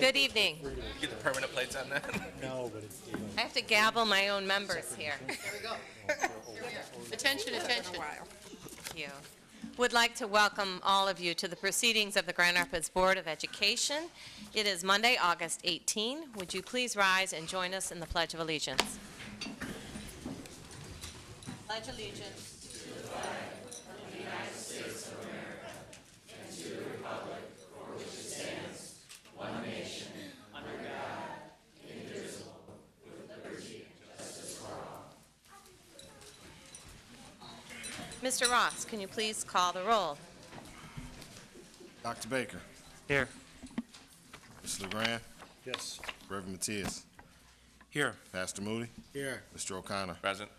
Good evening. Get the permanent plates on that. No, but it's. I have to gavel my own members here. Attention, attention. Thank you. Would like to welcome all of you to the proceedings of the Grand Rapids Board of Education. It is Monday, August 18. Would you please rise and join us in the Pledge of Allegiance? Pledge allegiance. Mr. Ross, can you please call the roll? Dr. Baker. Here. Mr. LeGrand. Yes. Reverend Matias. Here. Pastor Moody. Here. Mr. O'Connor. Present.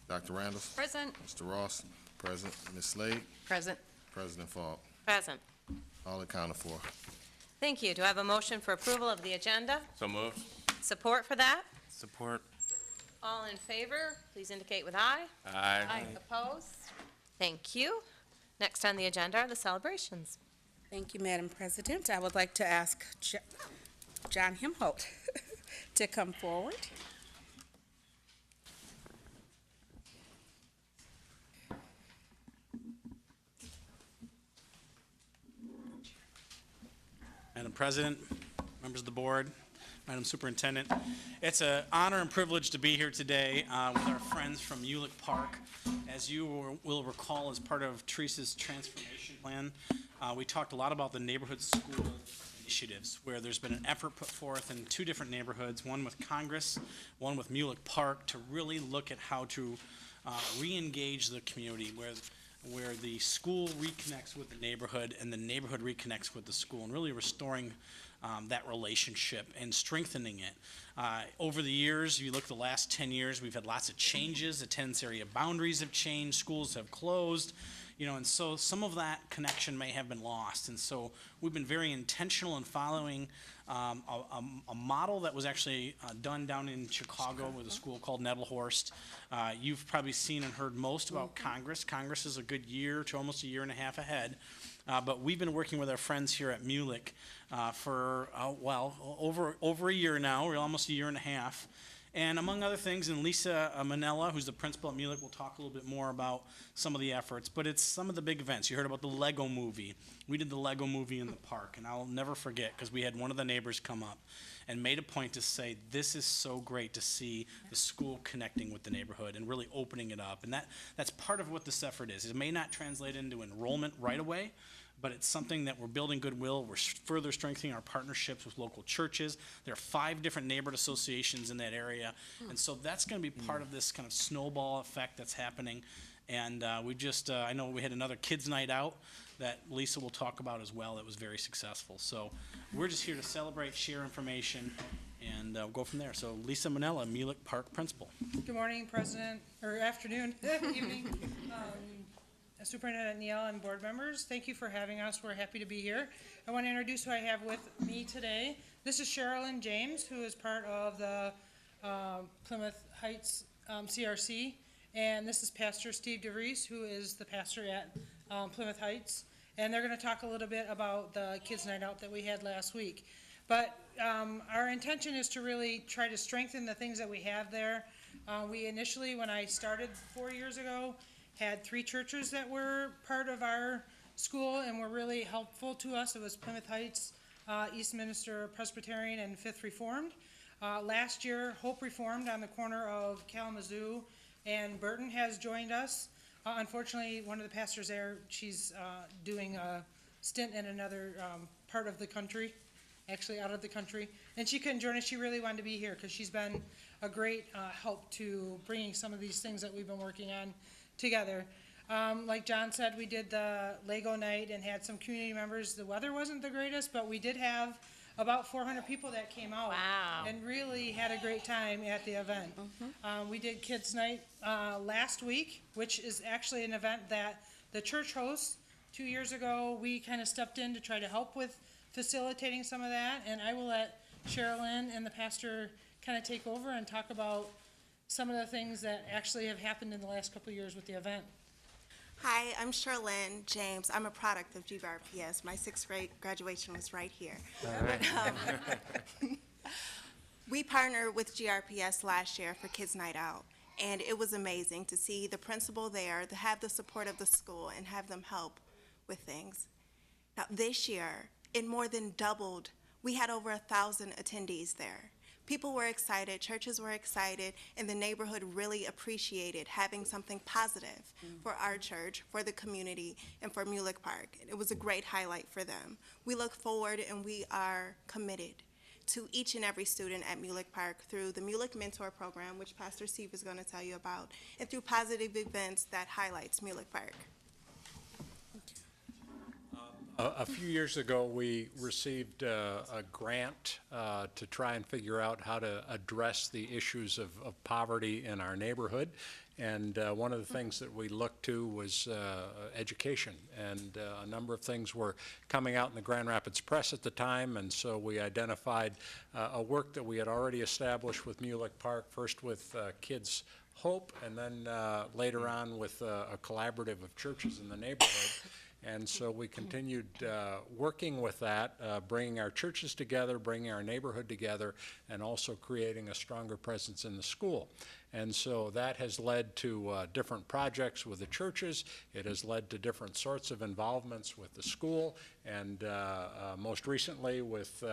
Dr. Randall. Present. Mr. Ross. Present. Ms. Slade. Present. President Falk. Present. All accounted for. Thank you. Do I have a motion for approval of the agenda? So moved. Support for that? Support. All in favor, please indicate with aye. Aye. Opposed? Thank you. Next on the agenda are the celebrations. Thank you, Madam President. I would like to ask John Himholt to come forward. Madam President, members of the board, Madam Superintendent, it's an honor and privilege to be here today with our friends from Mulek Park. As you will recall, as part of Teresa's transformation plan, we talked a lot about the neighborhood school initiatives, where there's been an effort put forth in two different neighborhoods, one with Congress, one with Mulek Park, to really look at how to re-engage the community, where the school reconnects with the neighborhood and the neighborhood reconnects with the school, and really restoring that relationship and strengthening it. Over the years, if you look at the last 10 years, we've had lots of changes. Attendance area boundaries have changed, schools have closed, and so some of that connection may have been lost. And so we've been very intentional in following a model that was actually done down in Chicago with a school called Nettlehorst. You've probably seen and heard most about Congress. Congress is a good year to almost a year and a half ahead. But we've been working with our friends here at Mulek for, over a year now, or almost a year and a half. And among other things, and Lisa Manella, who's the principal at Mulek, will talk a little bit more about some of the efforts. But it's some of the big events. You heard about the Lego movie. We did the Lego movie in the park, and I'll never forget, because we had one of the neighbors come up and made a point to say, this is so great to see the school connecting with the neighborhood and really opening it up. And that's part of what this effort is. It may not translate into enrollment right away, but it's something that we're building goodwill. We're further strengthening our partnerships with local churches. There are 5 different neighborhood associations in that area. And so that's going to be part of this kind of snowball effect that's happening. And I know we had another kids' night out that Lisa will talk about as well that was very successful. So we're just here to celebrate, share information, and go from there. So Lisa Manella, Mulek Park Principal. Good morning, President, or afternoon, evening. Superintendent Neal and board members, thank you for having us. We're happy to be here. I want to introduce who I have with me today. This is Sherilyn James, who is part of the Plymouth Heights CRC, and this is Pastor Steve DeVries, who is the pastor at Plymouth Heights, and they're going to talk a little bit about the kids' night out that we had last week. But our intention is to really try to strengthen the things that we have there. We initially, when I started 4 years ago, had 3 churches that were part of our school and were really helpful to us. It was Plymouth Heights, Eastminster Presbyterian, and Fifth Reformed. Last year, Hope Reformed on the corner of Kalamazoo and Burton has joined us. Unfortunately, one of the pastors there, she's doing a stint in another part of the country, actually out of the country, and she couldn't join us. She really wanted to be here because she's been a great help to bringing some of these things that we've been working on together. Like John said, we did the Lego night and had some community members. The weather wasn't the greatest, but we did have about 400 people that came out. Wow. And really had a great time at the event. We did kids night last week, which is actually an event that the church hosts. 2 years ago, we kind of stepped in to try to help with facilitating some of that, and I will let Sherilyn and the pastor kind of take over and talk about some of the things that actually have happened in the last couple of years with the event. Hi, I'm Charlene James. I'm a product of GRPS. My sixth grade graduation was right here. We partnered with GRPS last year for Kids Night Out, and it was amazing to see the principal there, to have the support of the school, and have them help with things. Now, this year, it more than doubled. We had over 1,000 attendees there. People were excited, churches were excited, and the neighborhood really appreciated having something positive for our church, for the community, and for Mulek Park. It was a great highlight for them. We look forward and we are committed to each and every student at Mulek Park through the Mulek Mentor Program, which Pastor Steve is going to tell you about, and through positive events that highlights Mulek Park. A few years ago, we received a grant to try and figure out how to address the issues of poverty in our neighborhood. And one of the things that we looked to was education. And a number of things were coming out in the Grand Rapids Press at the time. And so we identified a work that we had already established with Mulek Park, first with Kids Hope, and then later on with a collaborative of churches in the neighborhood. And so we continued working with that, bringing our churches together, bringing our neighborhood together, and also creating a stronger presence in the school. And so that has led to different projects with the churches. It has led to different sorts of involvements with the school, and most recently with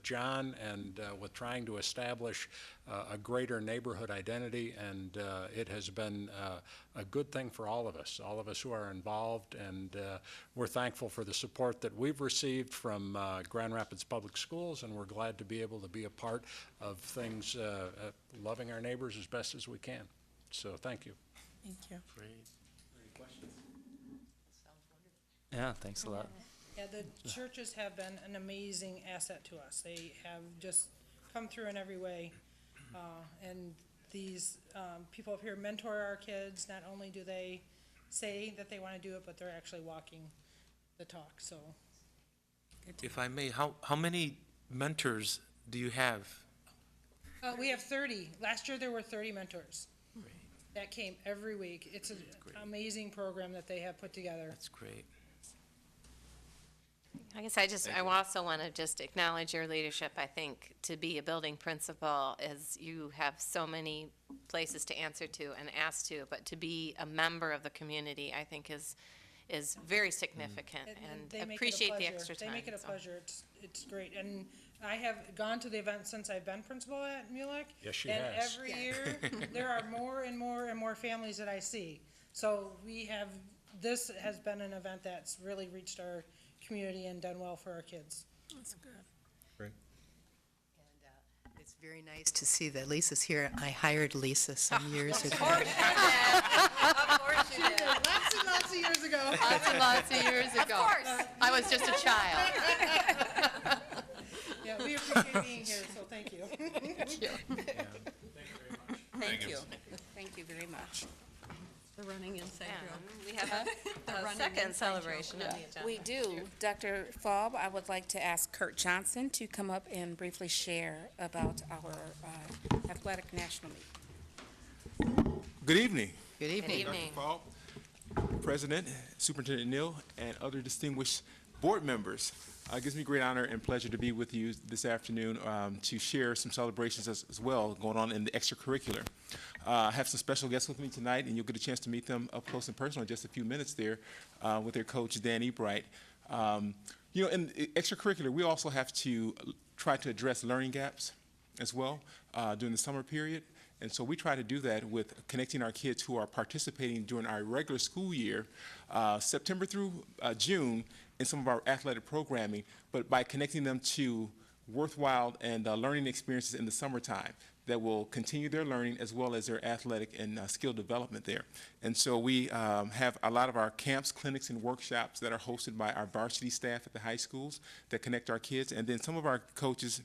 John, and with trying to establish a greater neighborhood identity. And it has been a good thing for all of us who are involved. And we're thankful for the support that we've received from Grand Rapids Public Schools, and we're glad to be able to be a part of things, loving our neighbors as best as we can. So thank you. Thank you. Yeah, thanks a lot. Yeah, the churches have been an amazing asset to us. They have just come through in every way. And these people up here mentor our kids. Not only do they say that they want to do it, but they're actually walking the talk, so. If I may, how many mentors do you have? We have 30. Last year, there were 30 mentors. That came every week. It's an amazing program that they have put together. That's great. I guess I also want to just acknowledge your leadership. I think to be a building principal is you have so many places to answer to and ask to, but to be a member of the community, I think is very significant, and they make it a appreciate the pleasure. extra time. They make it a so. pleasure. It's great. And I have gone to the event since I've been principal at Mulek. Yes, she and has. every year, there are more and more and more families that I see. So this has been an event that's really reached our community and done well for our kids. That's good. Great. And it's very nice to see that Lisa's here. I hired Lisa some years ago. Of course you did. Lots and lots of years ago. Lots and lots of years ago. Of course. I was just a child. Yeah, we appreciate being here, so thank you. Thank you. Thank you. Thank you very much. The running inside And we have a second celebration on the agenda. We do. Dr. Falb, I would like to ask Kurt Johnson to come up and briefly share about our athletic national meet. Good evening, Good Good evening. evening. Falk, President, Superintendent Neal, and other distinguished board members. It gives me great honor and pleasure to be with you this afternoon to share some celebrations as well going on in the extracurricular. I have some special guests with me tonight, and you'll get a chance to meet them up close and personal in just a few minutes there with their coach, Dan Ebright. In extracurricular, we also have to try to address learning gaps as well during the summer period. And so we try to do that with connecting our kids who are participating during our regular school year, September through June, in some of our athletic programming, but by connecting them to worthwhile and learning experiences in the summertime that will continue their learning as well as their athletic and skill development there. And so we have a lot of our camps, clinics, and workshops that are hosted by our varsity staff at the high schools that connect our kids. And then some of our coaches,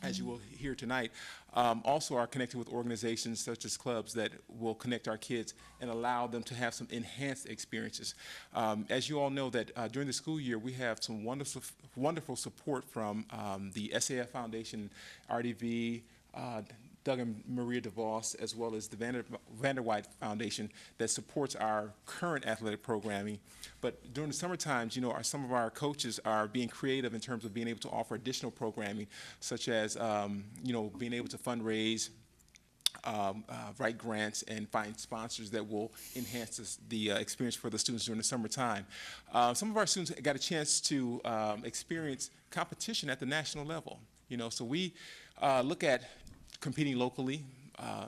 as you will hear tonight, also are connected with organizations such as clubs that will connect our kids and allow them to have some enhanced experiences. As you all know, that during the school year, we have some wonderful support from the SAF Foundation, RDV, Doug and Maria DeVos, as well as the Vanderwide Foundation that supports our current athletic programming. But during the summer times, some of our coaches are being creative in terms of being able to offer additional programming, such as, being able to fundraise, write grants, and find sponsors that will enhance the experience for the students during the summertime. Some of our students got a chance to experience competition at the national level. So we look at competing locally,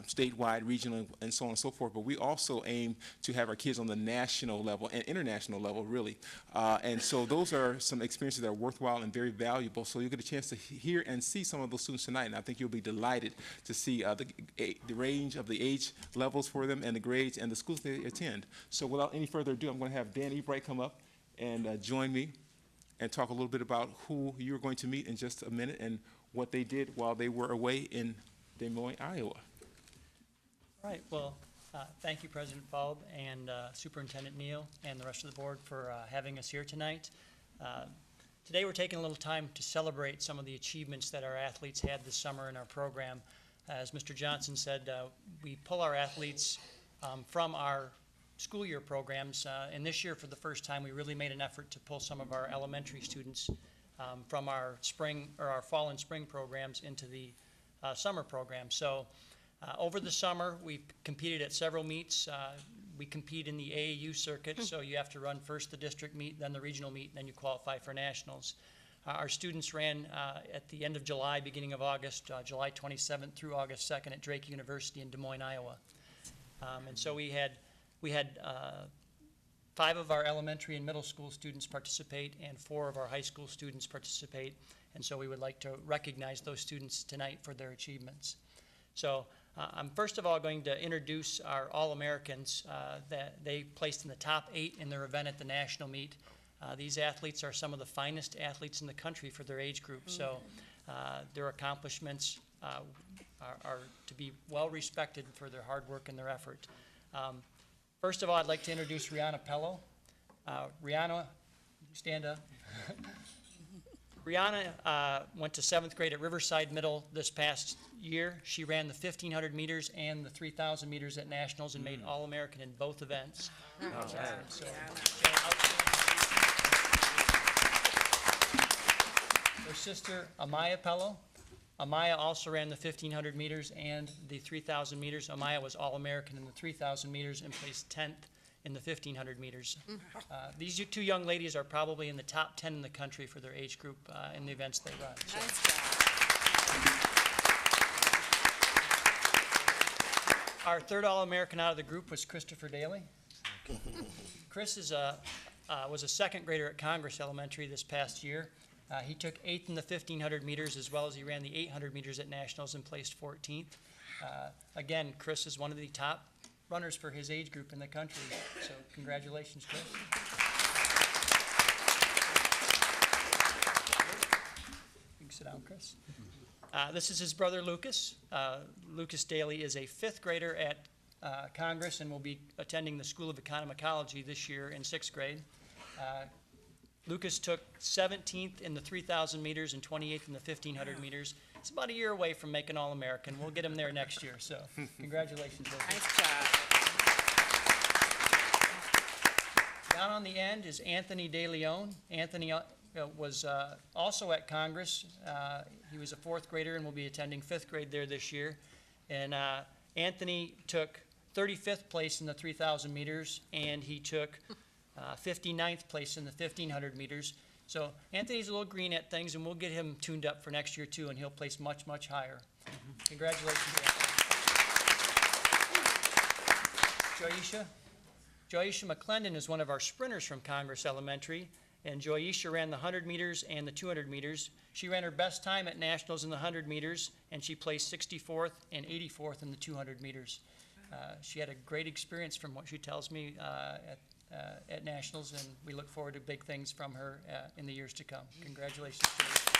statewide, regional, and so on and so forth, but we also aim to have our kids on the national level and international level, really. And so those are some experiences that are worthwhile and very valuable. So you'll get a chance to hear and see some of those students tonight, and I think you'll be delighted to see the range of the age levels for them and the grades and the schools they attend. So without any further ado, I'm going to have Dan Ebright come up and join me and talk a little bit about who you're going to meet in just a minute and what they did while they were away in Des Moines, Iowa. Right. Well, thank you, President Falb and Superintendent Neal and the rest of the board for having us here tonight. Today we're taking a little time to celebrate some of the achievements that our athletes had this summer in our program. As Mr. Johnson said, we pull our athletes from our school year programs, and this year for the first time we really made an effort to pull some of our elementary students from our spring or our fall and spring programs into the summer program. So over the summer, we've competed at several meets. We compete in the AAU circuit, so you have to run first the district meet, then the regional meet, and then you qualify for nationals. Our students ran at the end of July, beginning of August, July 27th through August 2nd at Drake University in Des Moines, Iowa. And so we had 5 of our elementary and middle school students participate and 4 of our high school students participate. And so we would like to recognize those students tonight for their achievements. So I'm first of all going to introduce our All-Americans that they placed in the top 8 in their event at the national meet. These athletes are some of the finest athletes in the country for their age group. So their accomplishments are to be well respected for their hard work and their effort. First of all, I'd like to introduce Rihanna Pello. Rihanna, stand up. Rihanna went to 7th grade at Riverside Middle this past year. She ran the 1,500 meters and the 3,000 meters at nationals and made All-American in both events. Her sister, Amaya Pello. Amaya also ran the 1,500 meters and the 3,000 meters. Amaya was All-American in the 3,000 meters and placed 10th in the 1,500 meters. These 2 young ladies are probably in the top 10 in the country for their age group in the events they run. So. Nice job. Our third All-American out of the group was Christopher Daly. Chris was a 2nd grader at Congress Elementary this past year. He took 8th in the 1,500 meters as well as he ran the 800 meters at nationals and placed 14th. Again, Chris is one of the top runners for his age group in the country. So congratulations, Chris. You can sit down, Chris. This is his brother, Lucas. Lucas Daly is a 5th grader at Congress and will be attending the School of Economicology this year in 6th grade. Lucas took 17th in the 3,000 meters and 28th in the 1,500 meters. He's about a year away from making All-American. We'll get him there next year, so congratulations, Lucas. Nice job. Down on the end is Anthony De Leon. Anthony was also at Congress. He was a 4th grader and will be attending 5th grade there this year. And Anthony took 35th place in the 3,000 meters, and he took 59th place in the 1,500 meters. So Anthony's a little green at things, and we'll get him tuned up for next year, too, and he'll place much, much higher. Congratulations, Anthony. Joyisha McClendon is one of our sprinters from Congress Elementary, and Joyisha ran the 100 meters and the 200 meters. She ran her best time at nationals in the 100 meters, and she placed 64th and 84th in the 200 meters. She had a great experience from what she tells me at nationals, and we look forward to big things from her in the years to come. Congratulations, Joyisha.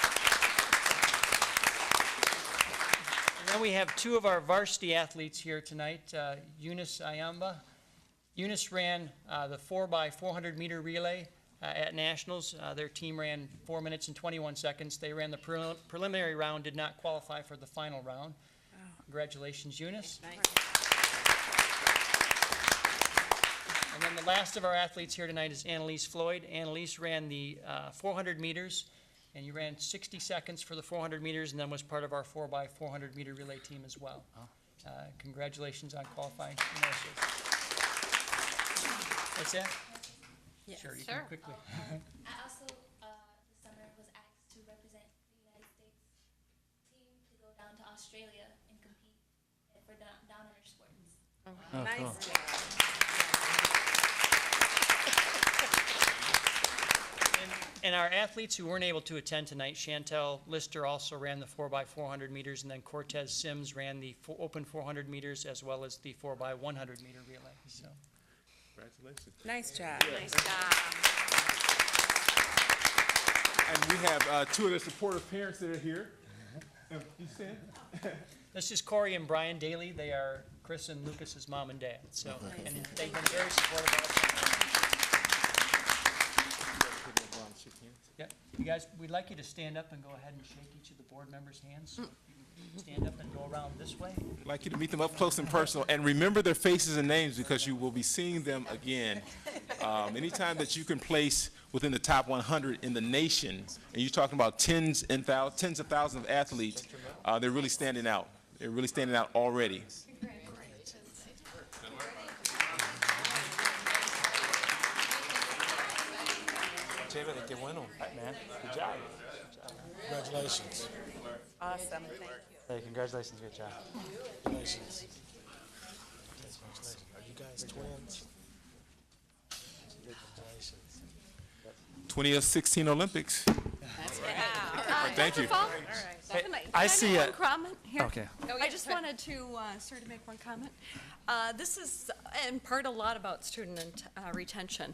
And then we have 2 of our varsity athletes here tonight, Eunice Ayamba. Eunice ran the 4x400 meter relay at nationals. Their team ran 4 minutes and 21 seconds. They ran the preliminary round, did not qualify for the final round. Congratulations, Eunice. And then the last of our athletes here tonight is Annalise Floyd. Annalise ran the 400 meters, and you ran 60 seconds for the 400 meters, and then was part of our 4x400 meter relay team as well. Congratulations on qualifying. What's that? Yes. Sure, you can quickly. I also, this summer, was asked to represent the United States team to go down to Australia and compete for down under sports. Nice. And our athletes who weren't able to attend tonight, Chantel Lister also ran the 4x400 meters, and then Cortez Sims ran the open 400 meters as well as the 4x100 meter relay. So, Congratulations. Nice job. Nice job. And we have two of the supportive parents that are here. You stand? this is Corey and Brian Daly. They are Chris and Lucas's mom and dad. So, and they've been very supportive of us. Yeah, you guys, we'd like you to stand up and go ahead and shake each of the board members' hands. So you can stand up and go around this way. I'd like you to meet them up close and personal, and remember their faces and names because you will be seeing them again. Anytime that you can place within the top 100 in the nation, and you're talking about tens of thousands of athletes, they're really standing out. They're really standing out already. Qué bueno, man. Good job. Congratulations. Awesome, thank you. Hey, congratulations, good job. Congratulations. Are you guys twins? Congratulations. 2016 Olympics. Thank you. I see one it. comment here? Okay. I just wanted to sort of make one comment. This is in part a lot about student retention,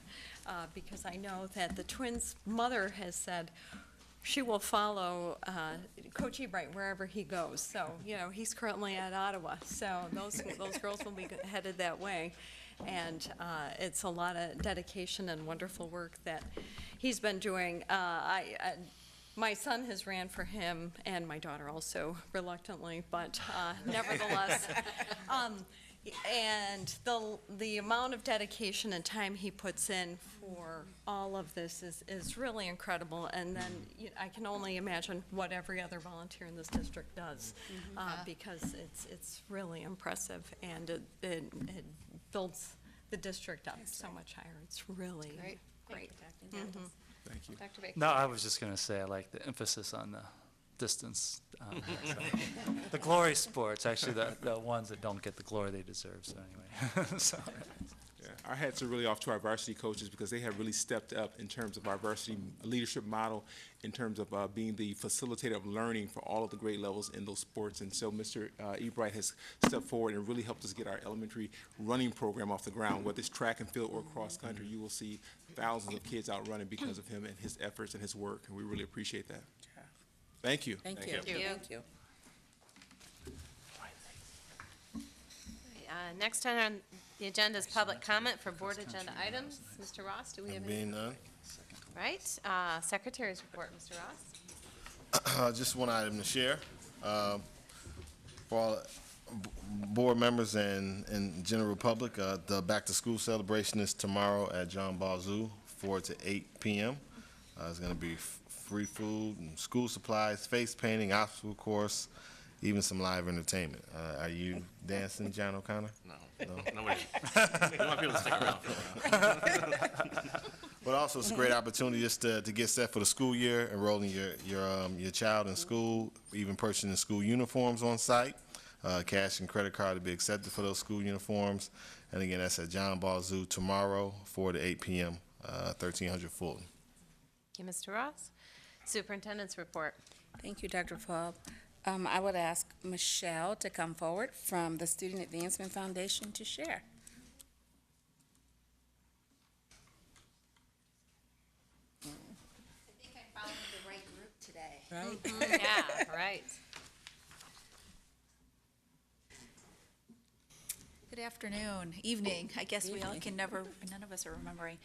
because I know that the twins' mother has said she will follow Coach Ebright wherever he goes. So, you know, he's currently at Ottawa, so those girls will be headed that way. And it's a lot of dedication and wonderful work that he's been doing. My son has ran for him, and my daughter also, reluctantly, but nevertheless. And the amount of dedication and time he puts in for all of this is really incredible. And then I can only imagine what every other volunteer in this district does, because it's really impressive, and it builds the district up so much higher. It's really great. Thank you. Dr. Baker. No, I was just going to say I like the emphasis on the distance. The glory sports, actually, the ones that don't get the glory they deserve. So anyway, so. Yeah, our hats are really off to our varsity coaches because they have really stepped up in terms of our varsity leadership model, in terms of being the facilitator of learning for all of the grade levels in those sports. And so Mr. Ebright has stepped forward and really helped us get our elementary running program off the ground. Whether it's track and field or cross country, you will see thousands of kids out running because of him and his efforts and his work, and we really appreciate that. Thank you. Thank you. Thank you. Next on the agenda is public comment for board agenda items. Mr. Ross, do we have any? Being none, Right. Secretary's report, Mr. Ross. just one item to share. For all board members and general public, the back-to-school celebration is tomorrow at John Ball Zoo, 4 to 8 p.m. It's going to be free food, and school supplies, face painting, obstacle course, even some live entertainment. Are you dancing, John O'Connor? No. Nobody. We want people to stick around for a while. But also, it's a great opportunity just to get set for the school year, enrolling your child in school, even purchasing school uniforms on site. Cash and credit card to be accepted for those school uniforms. And again, that's at John Ball Zoo tomorrow, 4 to 8 p.m., 1300 Fulton. Thank you, Mr. Ross. Superintendent's report. Thank you, Dr. Falb. I would ask Michelle to come forward from the Student Advancement Foundation to share. I think I found the right group today. Right? Yeah, right. Good afternoon, evening. I guess we all can never, none of us are remembering.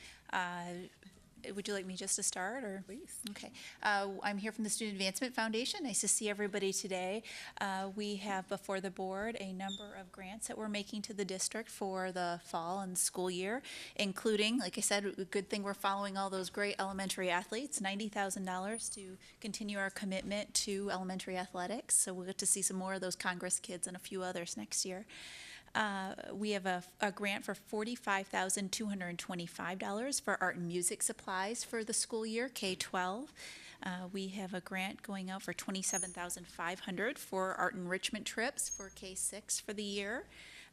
would you like me just to start, or? Please. Okay. I'm here from the Student Advancement Foundation. Nice to see everybody today. We have before the board a number of grants that we're making to the district for the fall and school year, including, like I said, a good thing we're following all those great elementary athletes, $90,000 to continue our commitment to elementary athletics. So we'll get to see some more of those Congress kids and a few others next year. We have a grant for $45,225 for art and music supplies for the school year, K-12. We have a grant going out for $27,500 for art enrichment trips for K-6 for the year.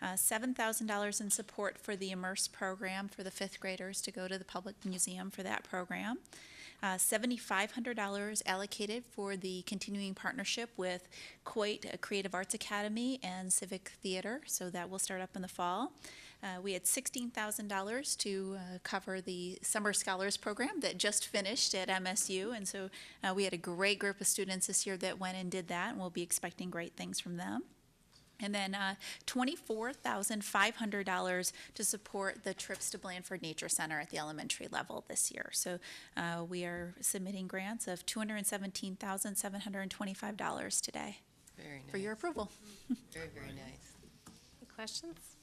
$7,000 in support for the Immerse program for the fifth graders to go to the public museum for that program. $7,500 allocated for the continuing partnership with Coit Creative Arts Academy and Civic Theater, so that will start up in the fall. We had $16,000 to cover the Summer Scholars Program that just finished at MSU, and so we had a great group of students this year that went and did that, and we'll be expecting great things from them. And then $24,500 to support the trips to Blandford Nature Center at the elementary level this year. So we are submitting grants of $217,725 today Very nice. for your approval. Very, very nice. Any questions?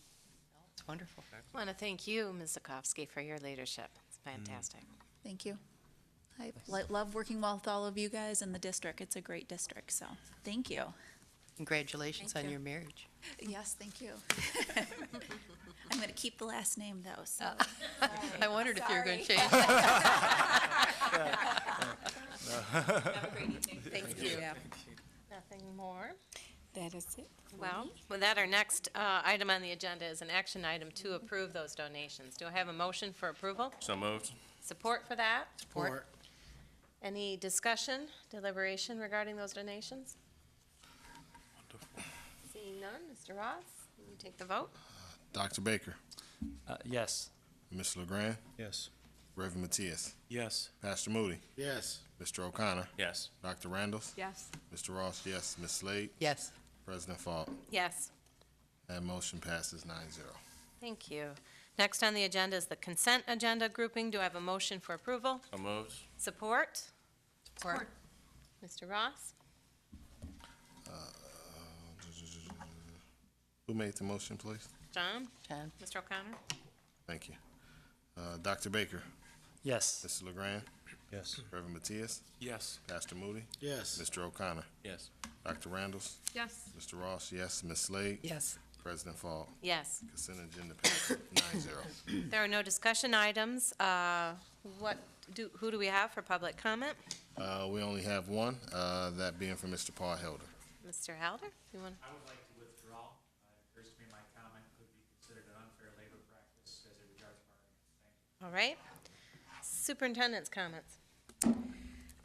It's wonderful. I want to thank you, Ms. Zakowski, for your leadership. It's fantastic. Thank you. I love working well with all of you guys in the district. It's a great district, so thank you. Congratulations Thank on you. your marriage. Yes, thank you. I'm going to keep the last name, though, so. I wondered if you were going to change. Have a great evening. Thank you. Nothing more? That is it. Well, with that, our next item on the agenda is an action item to approve those donations. Do I have a motion for approval? So moved. Support for that? Support. Any discussion, deliberation regarding those donations? Seeing none, Mr. Ross, will you take the vote? Dr. Baker, Yes. Ms. LeGrand, Yes. Reverend Matias, Yes. Pastor Moody, Yes. Mr. O'Connor, Yes. Dr. Randalls, Yes. Mr. Ross, yes, Ms. Slade, Yes. President Faulk. Yes. That motion passes 9-0. Thank you. Next on the agenda is the consent agenda grouping. Do I have a motion for approval? So moved. Support? Support. Mr. Ross? Who made the motion, please? John? John. Mr. O'Connor? Thank you. Dr. Baker, Yes. Mr. LeGrand, Yes. Reverend Matias, Yes. Pastor Moody, Yes. Mr. O'Connor, Yes. Dr. Randalls, Yes. Mr. Ross, yes, Ms. Slade, Yes. President Faulk. Yes. Consent agenda passes 9-0. There are no discussion items. Who do we have for public comment? We only have one, that being from Mr. Paul Helder. Mr. Helder, you want? I would like to withdraw. It appears to me my comment could be considered an unfair labor practice as it regards bargaining. Thank you. All right. Superintendent's comments.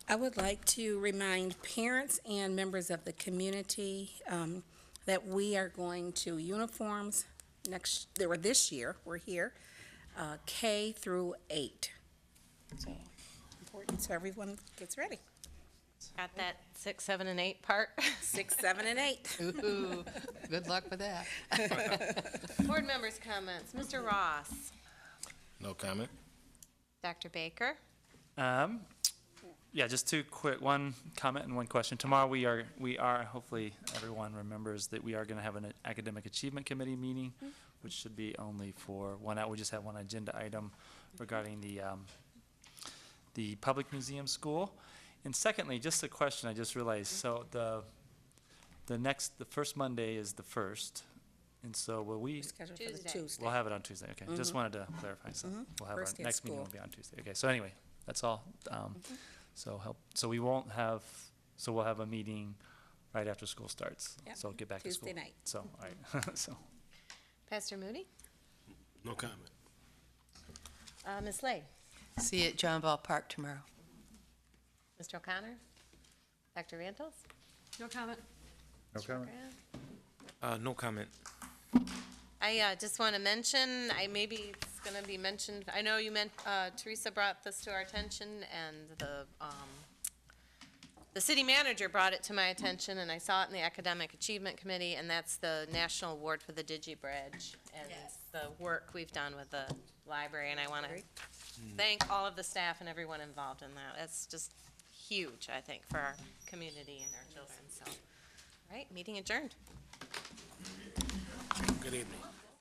I would like to remind parents and members of the community that we are going to uniforms this year, we're here, K through 8. So important so everyone gets ready. Got that 6, 7, and 8 part? 6, 7, and 8. Ooh, good luck with that. Board members' comments. Mr. Ross. No comment? Dr. Baker. Yeah, just one comment and one question. Tomorrow we are, hopefully everyone remembers that we are going to have an academic achievement committee meeting, which should be only for 1 hour. We just have one agenda item regarding the public museum school. And secondly, just a question I just realized. So the first Monday is the 1st. And so will we? Scheduled for the Tuesday. We'll have it on Tuesday. Okay, just wanted to clarify. So we'll have First day our of next meeting will school. be on Tuesday. Okay, so anyway, that's all. So we won't have, so we'll have a meeting right after school starts. Yep, So get back to school. Tuesday night. So, all right, so. Pastor Moody. No comment. Ms. Slade. See you at John Ball Park tomorrow. Mr. O'Connor. Dr. Randalls. No comment. No comment. No comment. I just want to mention, maybe it's going to be mentioned, I know you meant, Teresa brought this to our attention, and the city manager brought it to my attention, and I saw it in the Academic Achievement Committee, and that's the National Award for the DigiBridge, and the work we've done with the library, and I want to thank all of the staff and everyone involved in that. It's just huge, I think, for our community and our children, so. All right, meeting adjourned. Good evening.